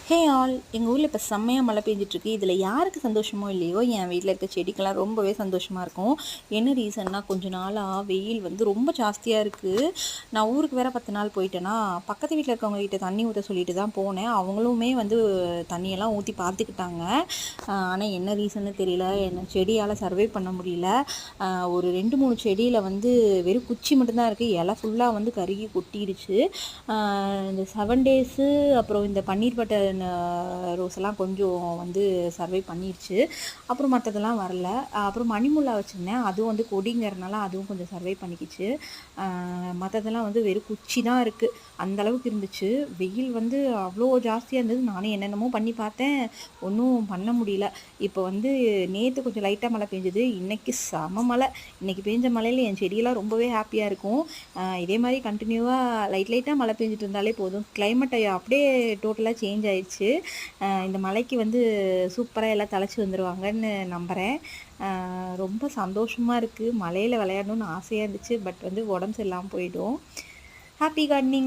Hey all, எங்கள் ஊரில் இப்போ செம்மையாக மழை பெஞ்சிட்ருக்கு. இதில் யாருக்கு சந்தோஷமோ இல்லையோ, என் வீட்டில் இருக்க செடிக்கெல்லாம் ரொம்பவே சந்தோஷமாக இருக்கும். என்ன ரீசன்னா, கொஞ்ச நாளாக வெயில் வந்து ரொம்ப ஜாஸ்தியாக இருக்குது. நான் ஊருக்கு வேறு 10 நாள் போயிட்டேன்னா, பக்கத்து வீட்டில் இருக்கவங்க கிட்ட தண்ணி ஊற்ற சொல்லிட்டு தான் போனேன். அவங்களுமே வந்து தண்ணியெல்லாம் ஊற்றி பார்த்துக்கிட்டாங்க. ஆனால் என்ன ரீசன்னு தெரியல, என்ன செடியால் சர்வே பண்ண முடியல. ஒரு 2, 3 செடியில் வந்து வெறும் குச்சி மட்டும்தான் இருக்குது. இலை ஃபுல்லாக வந்து கருகி கொட்டிடுச்சு. இந்த 7 டேஸு அப்புறம் இந்த பன்னீர் பட்டர் ரோஸெல்லாம் கொஞ்சம் வந்து சர்வை பண்ணிடுச்சு. அப்புறம் மற்றதெல்லாம் வரல. அப்புறம் மணிமுல்லா வச்சுருந்தேன், அதுவும் வந்து கொடிங்கிறதுனால அதுவும் கொஞ்சம் சர்வை பண்ணிக்கிச்சு. மற்றதெல்லாம் வந்து வெறும் குச்சி தான் இருக்குது. அந்தளவுக்கு இருந்துச்சு. வெயில் வந்து அவ்வளோ ஜாஸ்தியாக இருந்தது. நானே என்னென்னமோ பண்ணி பார்த்தேன், ஒன்றும் பண்ண முடியல. இப்போ வந்து நேற்று கொஞ்சம் லைட்டாக மழை பெஞ்சுது, இன்றைக்கி செம மழை. இன்றைக்கி பெஞ்ச மழையில் என் செடியெல்லாம் ரொம்பவே ஹாப்பியாக இருக்கும். இதே மாதிரி கண்டினியூவாக லைட்டாக மழை பெஞ்சிட்டு இருந்தாலே போதும். கிளைமேட் அப்படியே டோட்டலாக சேஞ்ச் ஆயிடுச்சு. இந்த மழைக்கு வந்து சூப்பராக எல்லாம் தழைச்சி வந்துடுவாங்கன்னு நம்புகிறேன். ரொம்ப சந்தோஷமாக இருக்குது. மழையில் விளையாடணுன்னு ஆசையாக இருந்துச்சு, பட் வந்து உடம்பு சரியில்லாமல் போயிடும். Happy gardening.